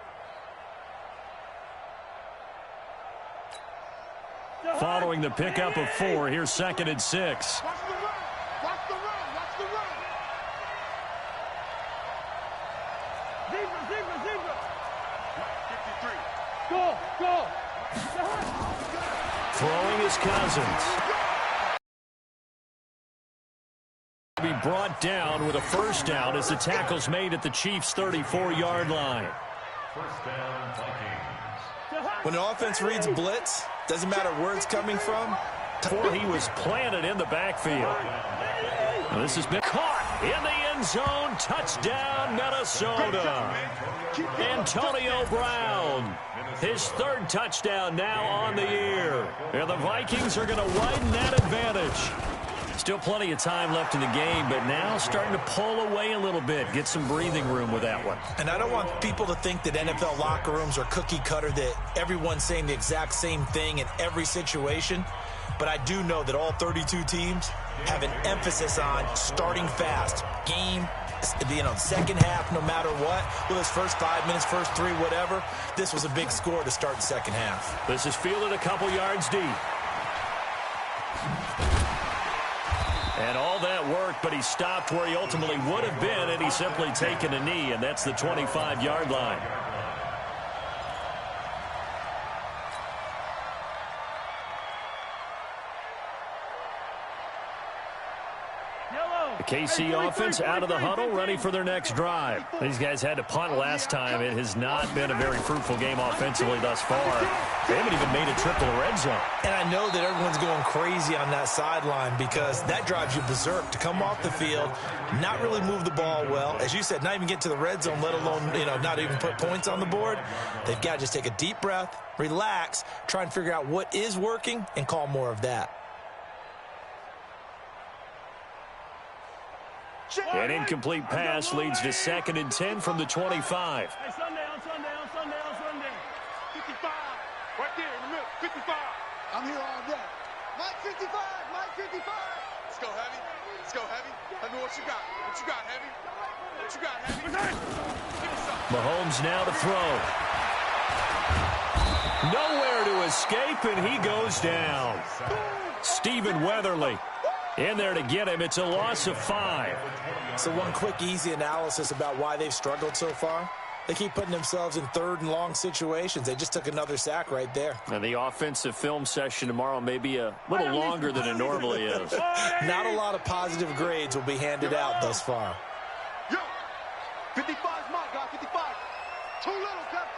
Following the pickup of 4, here's 2nd and 6.
Watch the run. Watch the run.
Zebra.
53.
Go.
Throwing his Cousins. Be brought down with a first down as the tackle's made at the Chiefs' 34-yard line.
First down, Vikings.
When an offense reads blitz, doesn't matter where it's coming from.
Before he was planted in the backfield. Now this has been caught in the end zone. Touchdown, Minnesota. Antonio Brown. His 3rd touchdown now on the year. And the Vikings are going to widen that advantage. Still plenty of time left in the game, but now starting to pull away a little bit. Get some breathing room with that one.
And I don't want people to think that NFL locker rooms are cookie cutter, that everyone's saying the exact same thing in every situation. But I do know that all 32 teams have an emphasis on starting fast. Game, second half, no matter what. Well, his first 5 minutes, first 3, whatever. This was a big score to start the second half.
This is fielded a couple yards deep. And all that worked, but he stopped where he ultimately would have been, and he's simply taken a knee, and that's the 25-yard line. The KC offense out of the huddle, ready for their next drive. These guys had to punt last time. It has not been a very fruitful game offensively thus far. They haven't even made a trip to the red zone.
And I know that everyone's going crazy on that sideline because that drives you berserk to come off the field, not really move the ball well. As you said, not even get to the red zone, let alone, not even put points on the board. They've got to just take a deep breath, relax, try and figure out what is working, and call more of that.
An incomplete pass leads to 2nd and 10 from the 25.
Hey, Sunday.
55. Right there in the middle. 55. I'm here all day. Mike 55. Let's go, Heavy. Tell me what you got. Heavy?
Mahomes now to throw. Nowhere to escape, and he goes down. Stephen Weatherly in there to get him. It's a loss of 5.
So one quick, easy analysis about why they've struggled so far. They keep putting themselves in 3rd and long situations. They just took another sack right there.
And the offensive film session tomorrow may be a little longer than it normally is.
Not a lot of positive grades will be handed out thus far.
Yo, 55's my guy, 55. Too little, catch.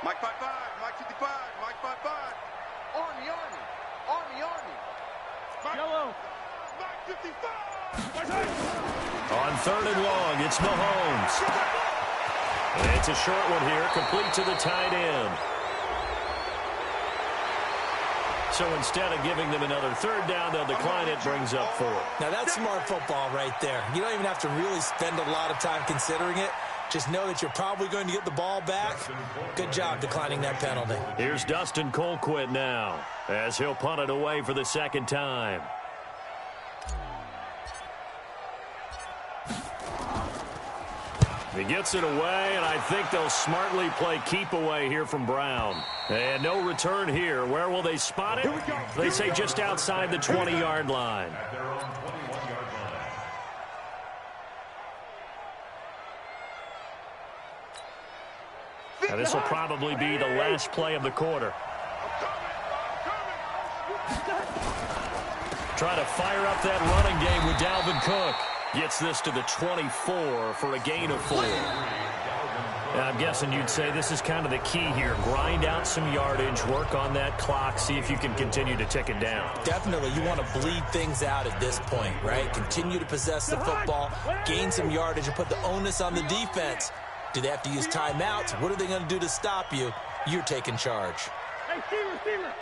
Mike 55, Mike 55, Mike 55. Army.
Yellow.
Mike 55.
On 3rd and long, it's Mahomes. And it's a short one here, complete to the tight end. So instead of giving them another 3rd down, they'll decline it, brings up 4.
Now that's smart football right there. You don't even have to really spend a lot of time considering it. Just know that you're probably going to get the ball back. Good job declining that penalty.
Here's Dustin Colquitt now, as he'll punt it away for the 2nd time. He gets it away, and I think they'll smartly play keep away here from Brown. And no return here. Where will they spot it? They say just outside the 20-yard line. Now, this will probably be the last play of the quarter. Try to fire up that running game with Dalvin Cook. Gets this to the 24 for a gain of 4. Now, I'm guessing you'd say this is kind of the key here. Grind out some yardage, work on that clock, see if you can continue to tick it down.
Definitely, you want to bleed things out at this point, right? Continue to possess the football, gain some yardage, and put the onus on the defense. Do they have to use timeouts? What are they going to do to stop you? You're taking charge.
Hey, receiver.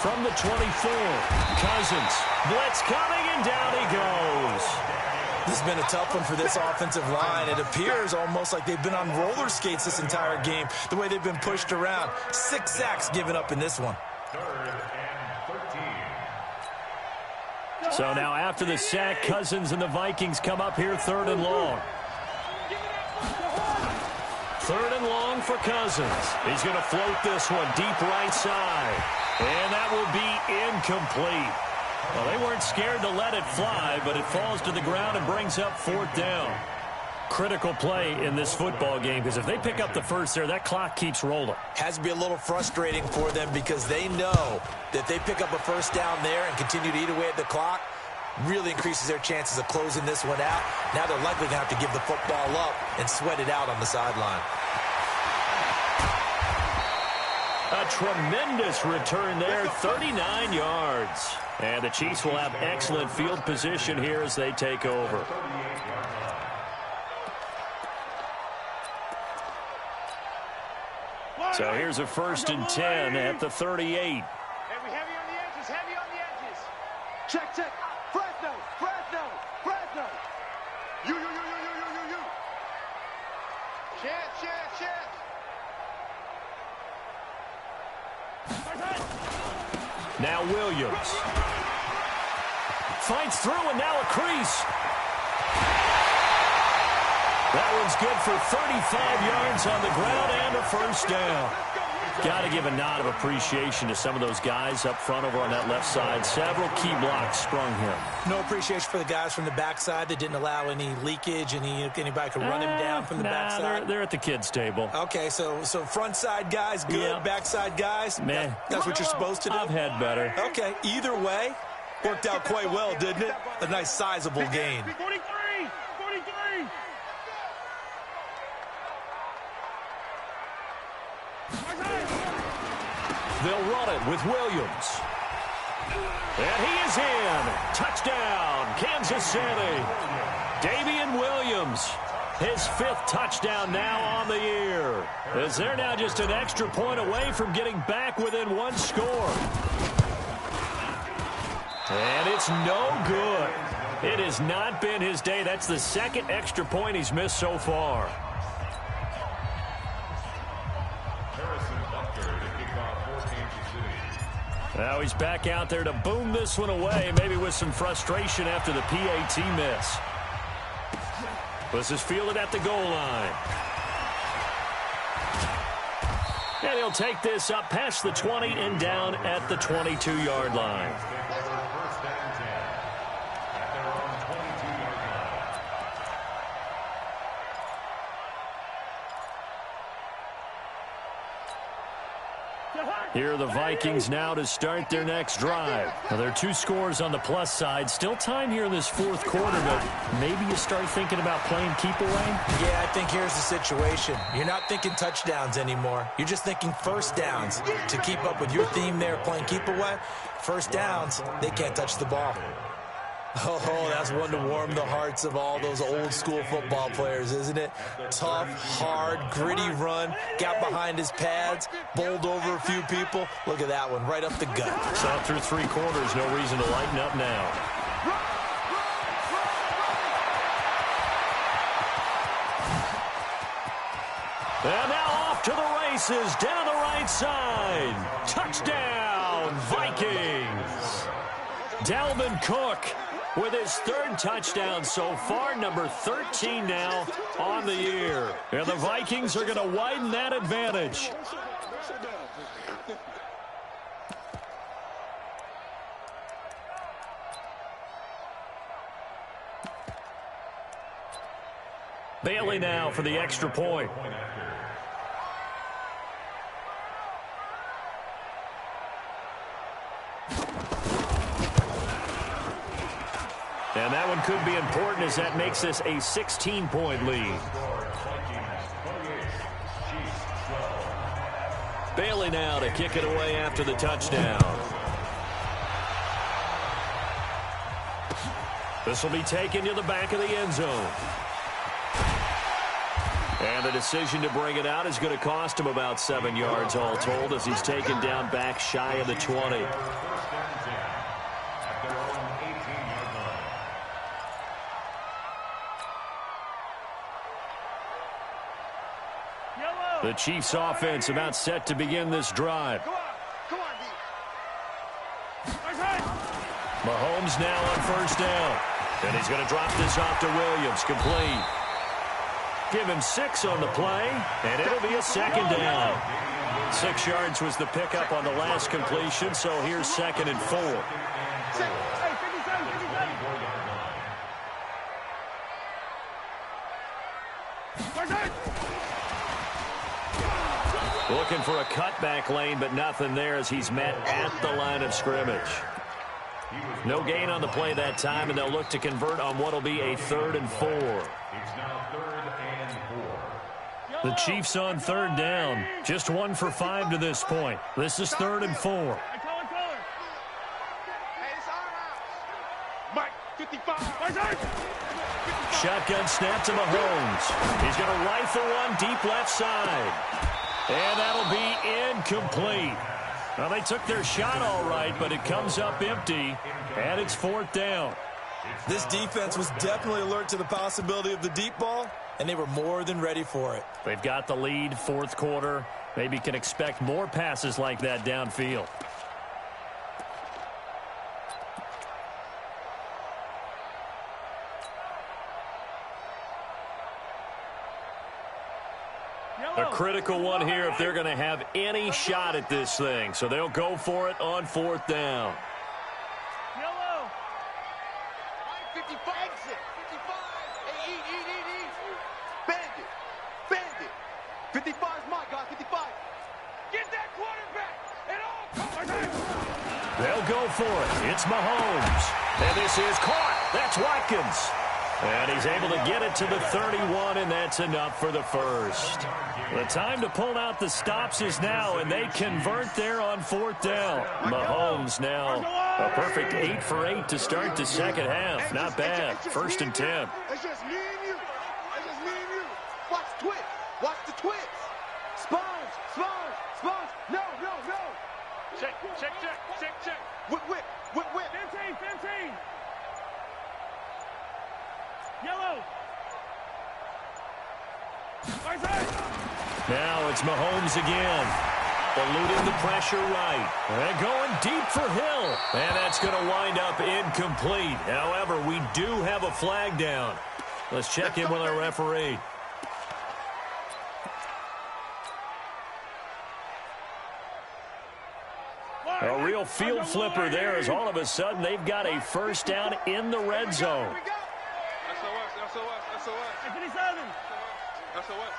From the 24, Cousins. Blitz coming, and down he goes.
This has been a tough one for this offensive line. It appears almost like they've been on roller skates this entire game, the way they've been pushed around. 6 sacks given up in this one.
3rd and 13.
So now after the sack, Cousins and the Vikings come up here 3rd and long. 3rd and long for Cousins. He's going to float this one deep right side. And that will be incomplete. Well, they weren't scared to let it fly, but it falls to the ground and brings up 4th down. Critical play in this football game, because if they pick up the first there, that clock keeps rolling.
Has to be a little frustrating for them because they know that if they pick up a first down there and continue to eat away at the clock, really increases their chances of closing this one out. Now they're likely going to have to give the football up and sweat it out on the sideline.
A tremendous return there, 39 yards. And the Chiefs will have excellent field position here as they take over. So here's a 1st and 10 at the 38.
Hey, we heavy on the edges, heavy on the edges. Check. Fresno. You. Chance.
Now Williams. Fights through, and now a crease. That one's good for 35 yards on the ground and a first down. Got to give a nod of appreciation to some of those guys up front over on that left side. Several key blocks sprung here.
No appreciation for the guys from the backside that didn't allow any leakage, anybody could run him down from the backside.
They're at the kids' table.
Okay, so front side guys good,
Yeah.
Backside guys,
Man,
that's what you're supposed to do?
I've had better.
Okay, either way, worked out quite well, didn't it? A nice sizable gain.
43.
They'll run it with Williams. And he is in. Touchdown, Kansas City. Damian Williams, his 5th touchdown now on the year. As they're now just an extra point away from getting back within 1 score. And it's no good. It has not been his day. That's the 2nd extra point he's missed so far. Now he's back out there to boom this one away, maybe with some frustration after the PAT miss. This is fielded at the goal line. And he'll take this up past the 20 and down at the 22-yard line. Here are the Vikings now to start their next drive. Now, there are 2 scores on the plus side. Still time here in this 4th quarter, but maybe you start thinking about playing keep away?
Yeah, I think here's the situation. You're not thinking touchdowns anymore. You're just thinking first downs. To keep up with your theme there, playing keep away, first downs, they can't touch the ball. Oh, that's one to warm the hearts of all those old school football players, isn't it? Tough, hard, gritty run, got behind his pads, bowled over a few people. Look at that one, right up the gut.
So through 3 quarters, no reason to lighten up now. And now off to the races, down the right side. Touchdown, Vikings. Dalvin Cook with his 3rd touchdown so far, number 13 now on the year. And the Vikings are going to widen that advantage. Bailey now for the extra point. And that one could be important as that makes this a 16-point lead. Bailey now to kick it away after the touchdown. This will be taken to the back of the end zone. And the decision to bring it out is going to cost him about 7 yards all told as he's taken down back shy of the 20. The Chiefs offense about set to begin this drive.
Come on,
Mahomes now on first down. And he's going to drop this off to Williams, complete. Give him 6 on the play, and it'll be a second down. 6 yards was the pickup on the last completion, so here's 2nd and 4. Looking for a cutback lane, but nothing there as he's met at the line of scrimmage. No gain on the play that time, and they'll look to convert on what will be a 3rd and 4.
It's now 3rd and 4.
The Chiefs on 3rd down. Just 1 for 5 to this point. This is 3rd and 4.
Hey, it's our house. Mike, 55.
Shotgun snap to Mahomes. He's going to rifle one deep left side. And that'll be incomplete. Well, they took their shot all right, but it comes up empty, and it's 4th down.
This defense was definitely alert to the possibility of the deep ball, and they were more than ready for it.
They've got the lead, 4th quarter. Maybe can expect more passes like that downfield. A critical one here if they're going to have any shot at this thing. So they'll go for it on 4th down.
Yellow. 55. Exit. 55. Hey, eat. Bandit. 55's my guy. 55. Get that quarterback. It all comes.
They'll go for it. It's Mahomes. And this is caught. That's Watkins. And he's able to get it to the 31, and that's enough for the first. The time to pull out the stops is now, and they convert there on 4th down. Mahomes now a perfect 8 for 8 to start the second half. Not bad. 1st and 10.
It's just me and you. Watch the twist. Sponge. No. Check. Whip. 15. Yellow.
Now it's Mahomes again. Eluding the pressure right. And going deep for Hill. And that's going to wind up incomplete. However, we do have a flag down. Let's check in with our referee. A real field flipper there as all of a sudden they've got a first down in the red zone.
SOS. 57. SOS.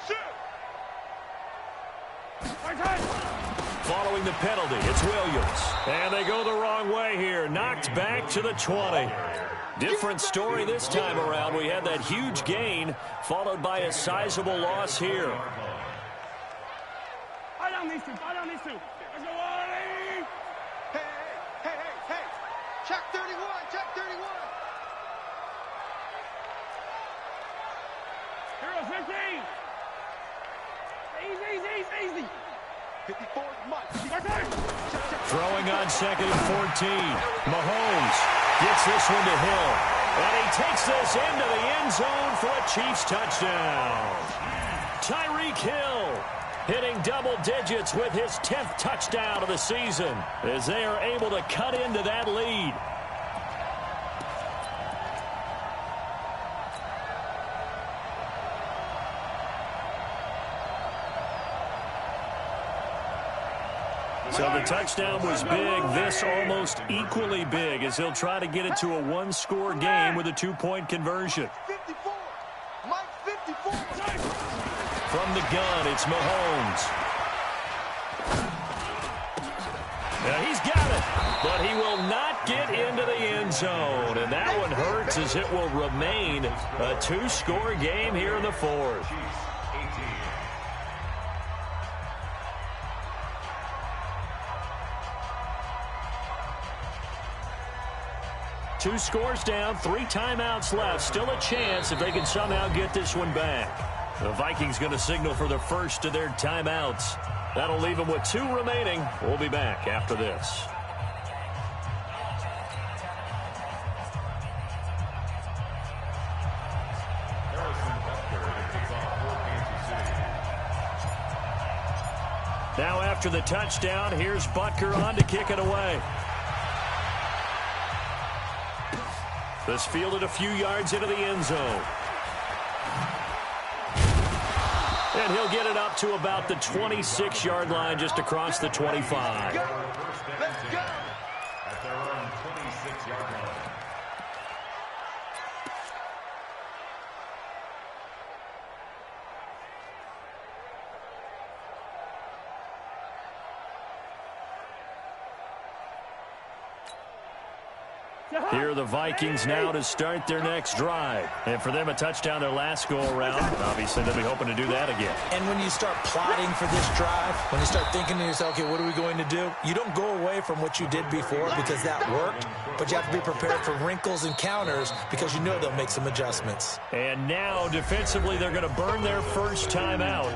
Shoot.
Following the penalty, it's Williams. And they go the wrong way here. Knocked back to the 20. Different story this time around. We had that huge gain followed by a sizable loss here.
I down these two. Let's go, Ollie.
Hey. Check 31.
Hero 15. Easy.
54 Mike.
Throwing on 2nd and 14. Mahomes gets this one to Hill. And he takes this into the end zone for a Chiefs touchdown. Tyreek Hill hitting double digits with his 10th touchdown of the season as they are able to cut into that lead. So the touchdown was big. This almost equally big as he'll try to get it to a one-score game with a two-point conversion.
54. Mike 54.
From the gun, it's Mahomes. Now he's got it, but he will not get into the end zone. And that one hurts as it will remain a two-score game here in the fourth. Two scores down, 3 timeouts left. Still a chance if they can somehow get this one back. The Vikings going to signal for the first of their timeouts. That'll leave them with 2 remaining. We'll be back after this. Now after the touchdown, here's Butker on to kick it away. This fielded a few yards into the end zone. And he'll get it up to about the 26-yard line, just across the 25.
Let's go.
At their own 26-yard line.
Here are the Vikings now to start their next drive. And for them, a touchdown their last go-around. Obviously, they'll be hoping to do that again.
And when you start plotting for this drive, when you start thinking to yourself, okay, what are we going to do? You don't go away from what you did before because that worked, but you have to be prepared for wrinkles and counters because you know they'll make some adjustments.
And now, defensively, they're going to burn their first time out.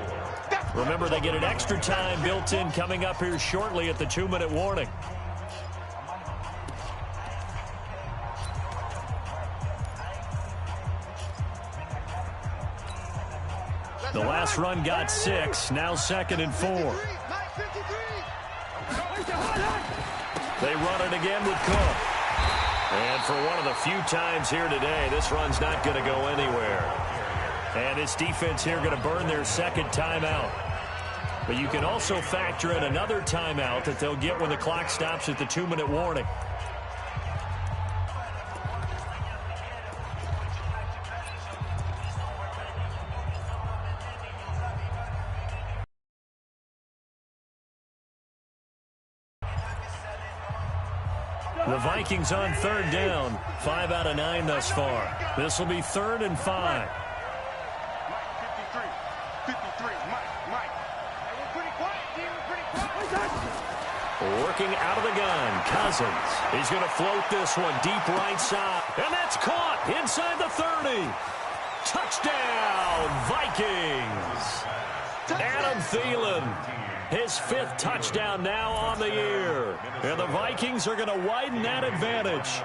Remember, they get an extra time built in coming up here shortly at the 2-minute warning. The last run got 6, now 2nd and 4. They run it again with Cook. And for one of the few times here today, this run's not going to go anywhere. And this defense here going to burn their second timeout. But you can also factor in another timeout that they'll get when the clock stops at the 2-minute warning. The Vikings on 3rd down. 5 out of 9 thus far. This will be 3rd and 5.
53. Mike. Hey, we're pretty quiet, team. We're pretty quiet.
Working out of the gun, Cousins. He's going to float this one deep right side. And that's caught inside the 30. Touchdown, Vikings. Adam Thielen. His 5th touchdown now on the year. And the Vikings are going to widen that advantage.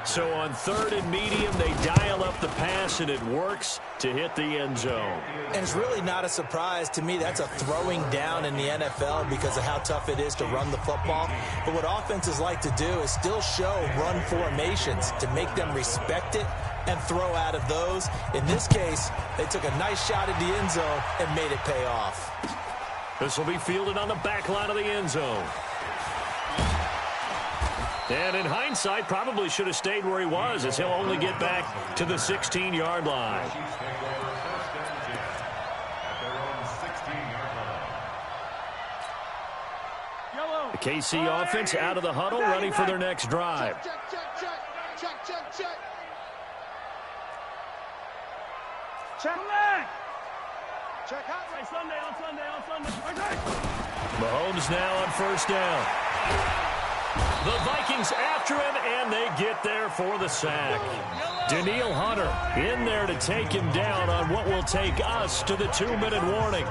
So on 3rd and medium, they dial up the pass, and it works to hit the end zone.
And it's really not a surprise to me. That's a throwing down in the NFL because of how tough it is to run the football. But what offenses like to do is still show run formations to make them respect it and throw out of those. In this case, they took a nice shot at the end zone and made it pay off.
This will be fielded on the back line of the end zone. And in hindsight, probably should have stayed where he was, as he'll only get back to the 16-yard line. The KC offense out of the huddle, ready for their next drive.
Check out. Hey, Sunday.
Mahomes now on 1st down. The Vikings after him, and they get there for the sack. Daniil Hunter in there to take him down on what will take us to the 2-minute warning.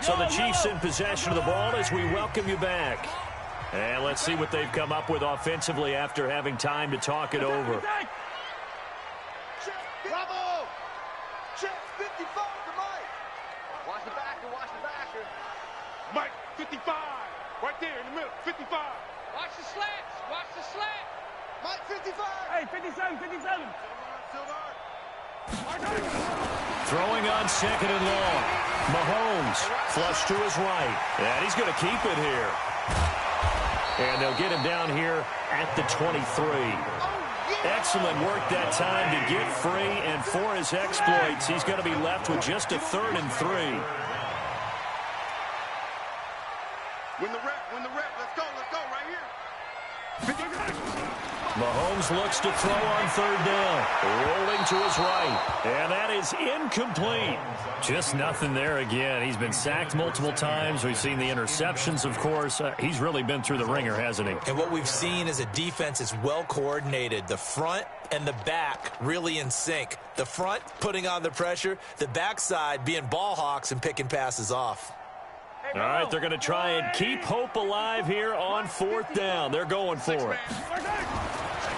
So the Chiefs in possession of the ball as we welcome you back. And let's see what they've come up with offensively after having time to talk it over.
Bravo! Check 55 to Mike. Watch the backer. Mike, 55. Right there in the middle, 55.
Watch the slants.
Mike, 55.
Hey, 57.
Silver.
Throwing on second and long. Mahomes flush to his right. And he's going to keep it here. And they'll get him down here at the 23. Excellent work that time to get free. And for his exploits, he's going to be left with just a 3rd and 3.
Win the rep, let's go right here.
Mahomes looks to throw on 3rd down. Rolling to his right. And that is incomplete.
Just nothing there again. He's been sacked multiple times. We've seen the interceptions, of course. He's really been through the ringer, hasn't he?
And what we've seen is a defense that's well coordinated. The front and the back really in sync. The front putting on the pressure. The backside being ball hawks and picking passes off.
All right, they're going to try and keep hope alive here on 4th down. They're going for it.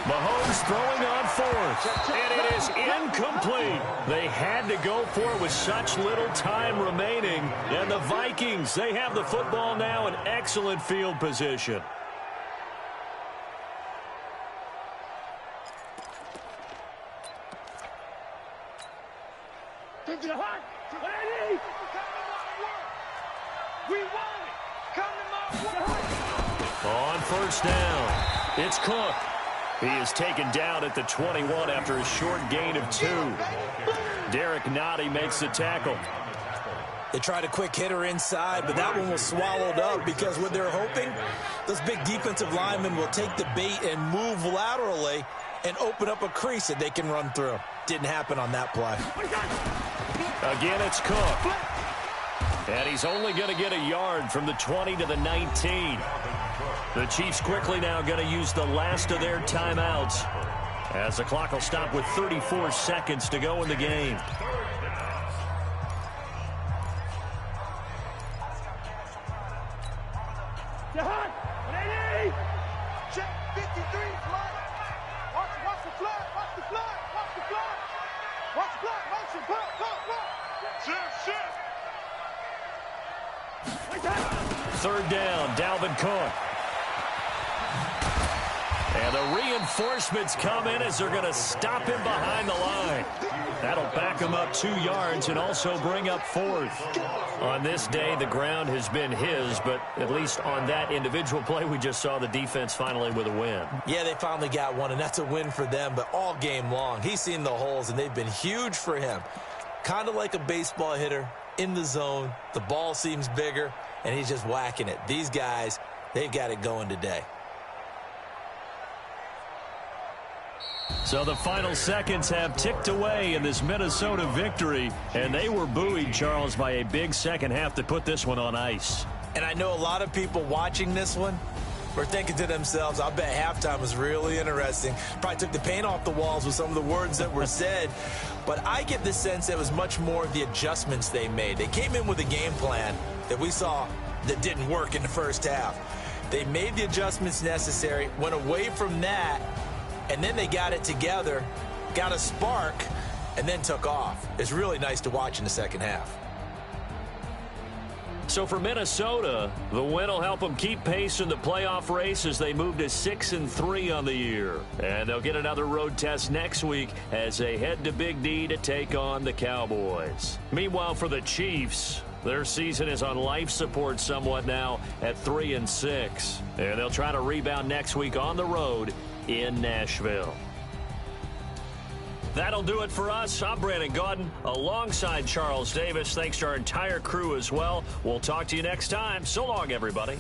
Mahomes throwing on 4th, and it is incomplete. They had to go for it with such little time remaining. And the Vikings, they have the football now in excellent field position. On 1st down, it's Cook. He is taken down at the 21 after a short gain of 2. Derek Nottie makes the tackle.
They tried a quick hitter inside, but that one was swallowed up because what they're hoping, those big defensive linemen will take the bait and move laterally and open up a crease that they can run through. Didn't happen on that play.
Again, it's Cook. And he's only going to get a yard from the 20 to the 19. The Chiefs quickly now going to use the last of their timeouts as the clock will stop with 34 seconds to go in the game.
Check 53, fly. Watch the fly, watch the fly, watch the fly. Watch the fly, motion, pull. Shift.
3rd down, Dalvin Cook. And the reinforcements come in as they're going to stop him behind the line. That'll back him up 2 yards and also bring up 4th. On this day, the ground has been his, but at least on that individual play, we just saw the defense finally with a win.
Yeah, they finally got one, and that's a win for them, but all game long, he's seen the holes, and they've been huge for him. Kind of like a baseball hitter in the zone. The ball seems bigger, and he's just whacking it. These guys, they've got it going today.
So the final seconds have ticked away in this Minnesota victory, and they were buoyed, Charles, by a big second half to put this one on ice.
And I know a lot of people watching this one were thinking to themselves, I bet halftime was really interesting. Probably took the paint off the walls with some of the words that were said. But I get the sense it was much more of the adjustments they made. They came in with a game plan that we saw that didn't work in the first half. They made the adjustments necessary, went away from that, and then they got it together, got a spark, and then took off. It's really nice to watch in the second half.
So for Minnesota, the win will help them keep pace in the playoff race as they move to 6-3 on the year. And they'll get another road test next week as they head to Big D to take on the Cowboys. Meanwhile, for the Chiefs, their season is on life support somewhat now at 3-6. And they'll try to rebound next week on the road in Nashville. That'll do it for us. I'm Brandon Gaudin alongside Charles Davis. Thanks to our entire crew as well. We'll talk to you next time. So long, everybody.